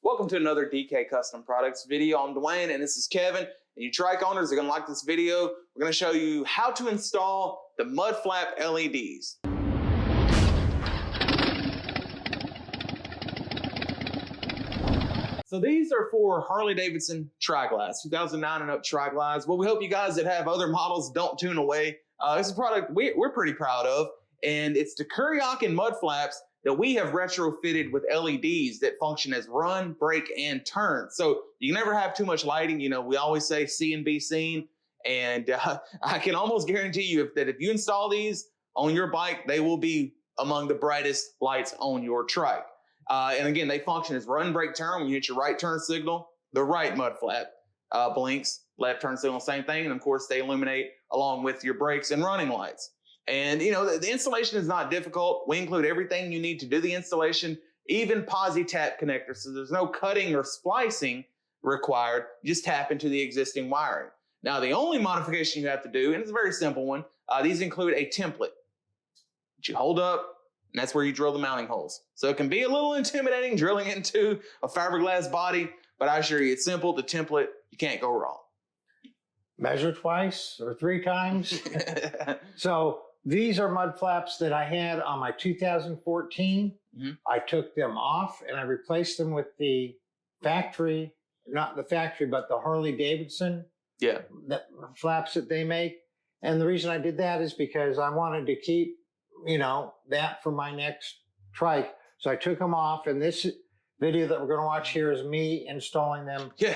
Welcome to another DK Custom Products video. I'm Dwayne and this is Kevin. And you trike owners are going to like this video. We're going to show you how to install the mud flap LEDs. So these are for Harley-Davidson Tri-Glass, 2009 and up Tri-Glass. Well, we hope you guys that have other models don't tune away. This is a product we're pretty proud of, and it's the Kuriokin mud flaps that we have retrofitted with LEDs that function as run, brake, and turn. So you never have too much lighting. You know, we always say see and be seen. And I can almost guarantee you that if you install these on your bike, they will be among the brightest lights on your trike. And again, they function as run, brake, turn. When you hit your right turn signal, the right mud flap blinks, left turn signal, same thing. And of course, they illuminate along with your brakes and running lights. And you know, the installation is not difficult. We include everything you need to do the installation, even posi tap connectors. So there's no cutting or splicing required. You just tap into the existing wiring. Now, the only modification you have to do, and it's a very simple one, these include a template that you hold up, and that's where you drill the mounting holes. So it can be a little intimidating drilling into a fiberglass body, but I assure you it's simple. The template, you can't go wrong. Measure twice or three times. So these are mud flaps that I had on my 2014. I took them off and I replaced them with the factory, not the factory, but the Harley-Davidson flaps that they make. And the reason I did that is because I wanted to keep, you know, that for my next trike. So I took them off, and this video that we're going to watch here is me installing them. Yeah,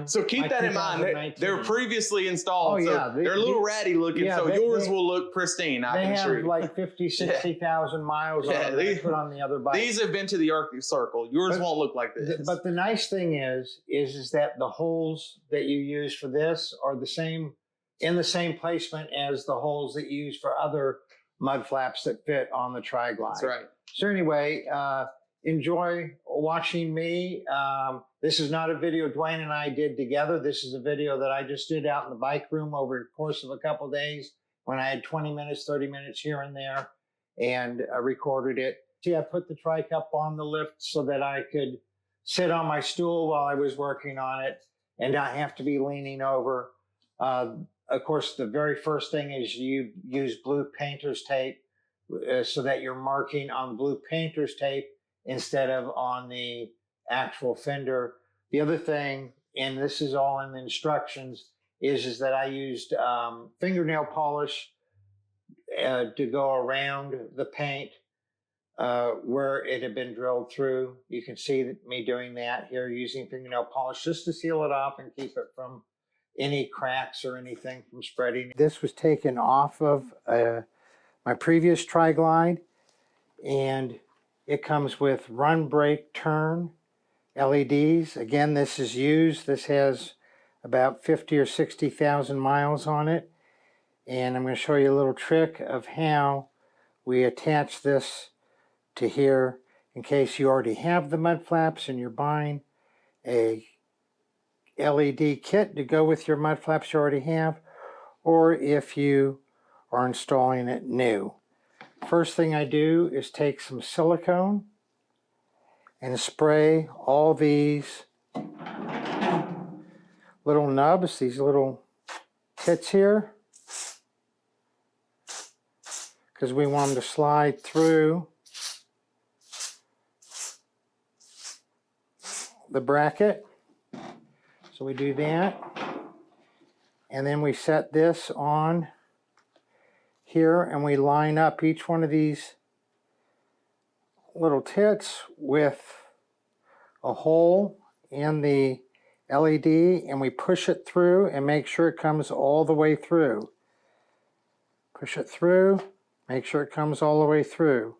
so keep that in mind. They're previously installed, so they're a little ratty looking, so yours will look pristine, I can assure you. They have like 50, 60,000 miles on them they put on the other bike. These have been to the Arctic Circle. Yours won't look like this. But the nice thing is that the holes that you use for this are the same, in the same placement as the holes that you use for other mud flaps that fit on the Tri-Glide. That's right. So anyway, enjoy watching me. This is not a video Dwayne and I did together. This is a video that I just did out in the bike room over the course of a couple of days when I had 20 minutes, 30 minutes here and there, and I recorded it. See, I put the trike up on the lift so that I could sit on my stool while I was working on it and not have to be leaning over. Of course, the very first thing is you use blue painter's tape so that you're marking on blue painter's tape instead of on the actual fender. The other thing, and this is all in the instructions, is that I used fingernail polish to go around the paint where it had been drilled through. You can see me doing that here using fingernail polish just to seal it off and keep it from any cracks or anything from spreading. This was taken off of my previous Tri-Glide, and it comes with run, brake, turn LEDs. Again, this is used. This has about 50 or 60,000 miles on it. And I'm going to show you a little trick of how we attach this to here in case you already have the mud flaps and you're buying a LED kit to go with your mud flaps you already have, or if you are installing it new. First thing I do is take some silicone and spray all these little nubs, these little tits here, because we want them to slide through the bracket. So we do that, and then we set this on here, and we line up each one of these little tits with a hole in the LED, and we push it through and make sure it comes all the way through. Push it through, make sure it comes all the way through.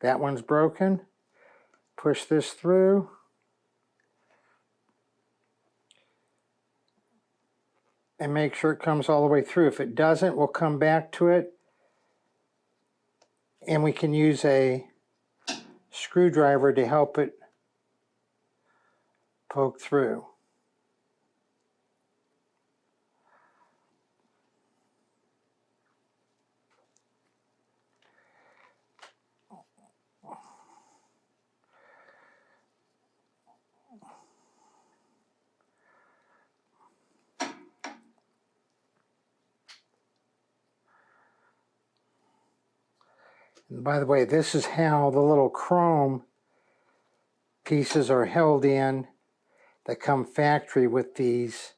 That one's broken. Push this through. And make sure it comes all the way through. If it doesn't, we'll come back to it, and we can use a screwdriver to help it poke through. And by the way, this is how the little chrome pieces are held in that come factory with these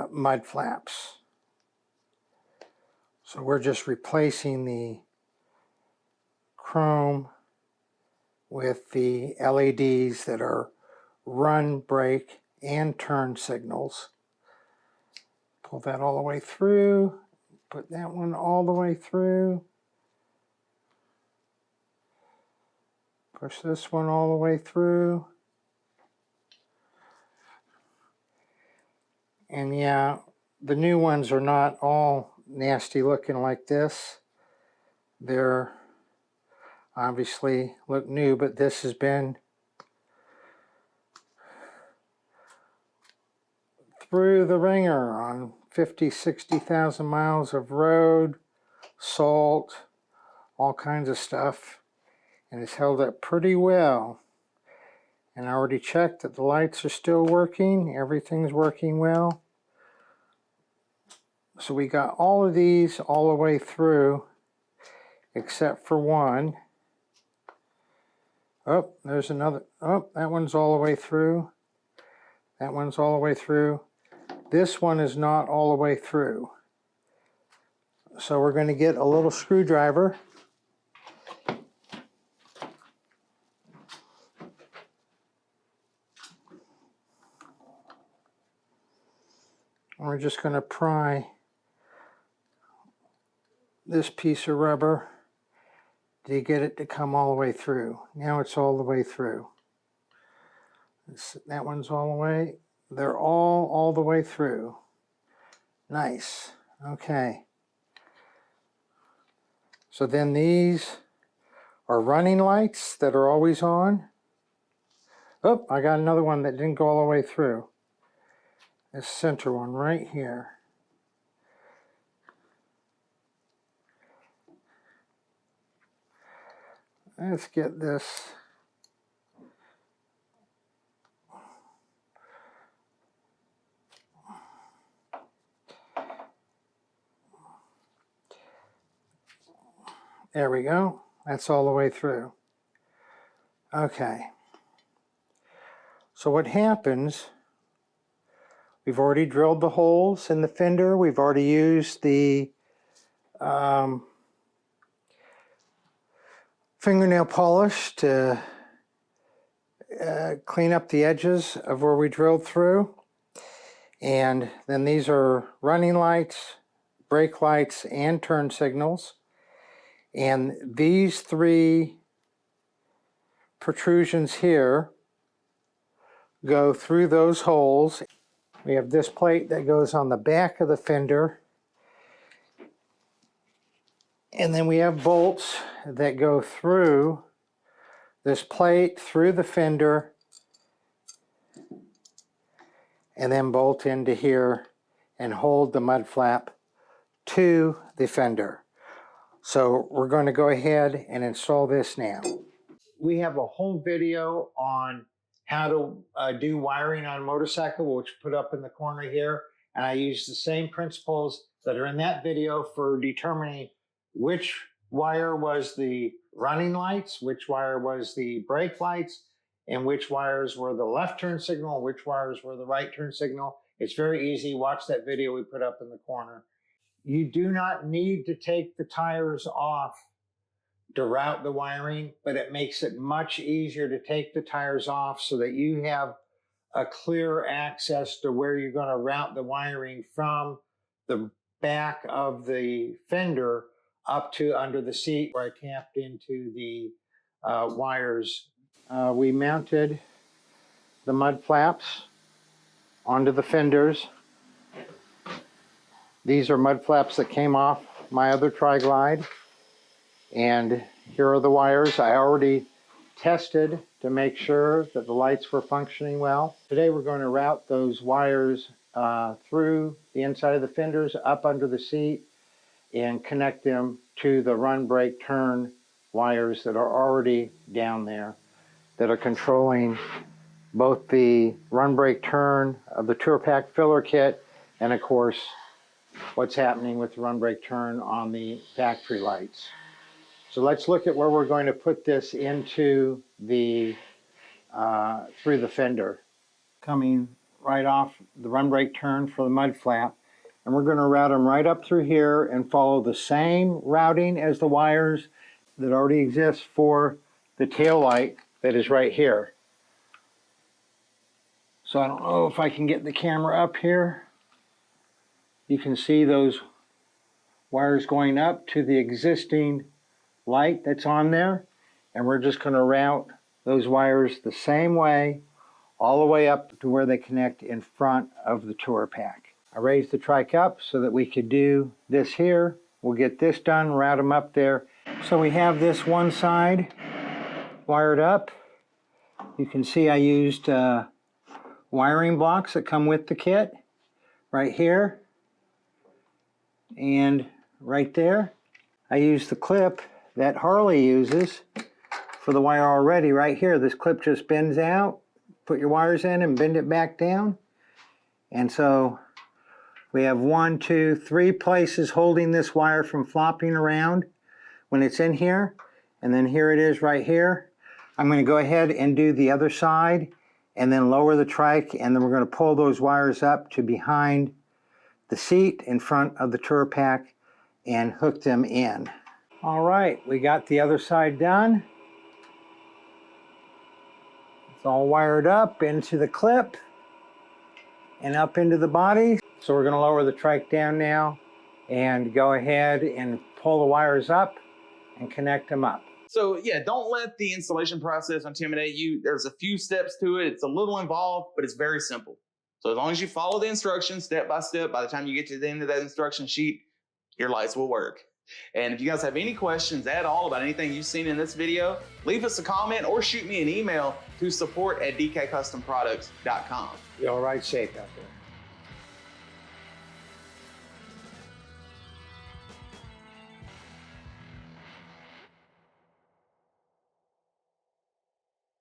mud flaps. So we're just replacing the chrome with the LEDs that are run, brake, and turn signals. Pull that all the way through, put that one all the way through, push this one all the way through. And yeah, the new ones are not all nasty looking like this. They're obviously look new, but this has been through the ringer on 50, 60,000 miles of road, salt, all kinds of stuff, and it's held up pretty well. And I already checked that the lights are still working, everything's working well. So we got all of these all the way through, except for one. Oh, there's another. Oh, that one's all the way through. That one's all the way through. This one is not all the way through. So we're going to get a little screwdriver. We're just going to pry this piece of rubber to get it to come all the way through. Now it's all the way through. That one's all the way. They're all the way through. Nice. Okay. So then these are running lights that are always on. Oh, I got another one that didn't go all the way through. This center one right here. Let's get this. There we go. That's all the way through. Okay. So what happens, we've already drilled the holes in the fender. We've already used the fingernail polish to clean up the edges of where we drilled through. And then these are running lights, brake lights, and turn signals. And these three protrusions here go through those holes. We have this plate that goes on the back of the fender. And then we have bolts that go through this plate, through the fender, and then bolt into here and hold the mud flap to the fender. So we're going to go ahead and install this now. We have a whole video on how to do wiring on a motorcycle, which put up in the corner here. And I use the same principles that are in that video for determining which wire was the running lights, which wire was the brake lights, and which wires were the left turn signal, which wires were the right turn signal. It's very easy. Watch that video we put up in the corner. You do not need to take the tires off to route the wiring, but it makes it much easier to take the tires off so that you have a clear access to where you're going to route the wiring from the back of the fender up to under the seat where I tapped into the wires. We mounted the mud flaps onto the fenders. These are mud flaps that came off my other Tri-Glide. And here are the wires. I already tested to make sure that the lights were functioning well. Today we're going to route those wires through the inside of the fenders, up under the seat, and connect them to the run, brake, turn wires that are already down there that are controlling both the run brake turn of the Tour Pack filler kit and of course what's happening with the run brake turn on the factory lights. So let's look at where we're going to put this into the through the fender. Coming right off the run brake turn for the mud flap, and we're going to route them right up through here and follow the same routing as the wires that already exist for the tail light that is right here. So I don't know if I can get the camera up here. You can see those wires going up to the existing light that's on there, and we're just going to route those wires the same way all the way up to where they connect in front of the Tour Pack. I raised the trike up so that we could do this here. We'll get this done, route them up there. So we have this one side wired up. You can see I used wiring blocks that come with the kit right here and right there. I used the clip that Harley uses for the wire already right here. This clip just bends out, put your wires in and bend it back down. And so we have 1, 2, 3 places holding this wire from flopping around when it's in here. And then here it is right here. I'm going to go ahead and do the other side and then lower the trike, and then we're going to pull those wires up to behind the seat in front of the Tour Pack and hook them in. All right, we got the other side done. It's all wired up into the clip and up into the body. So we're going to lower the trike down now and go ahead and pull the wires up and connect them up. So yeah, don't let the installation process intimidate you. There's a few steps to it. It's a little involved, but it's very simple. So as long as you follow the instructions step by step, by the time you get to the end of that instruction sheet, your lights will work. And if you guys have any questions at all about anything you've seen in this video, leave us a comment or shoot me an email to support@dkcustomproducts.com. You're all right, safe out there.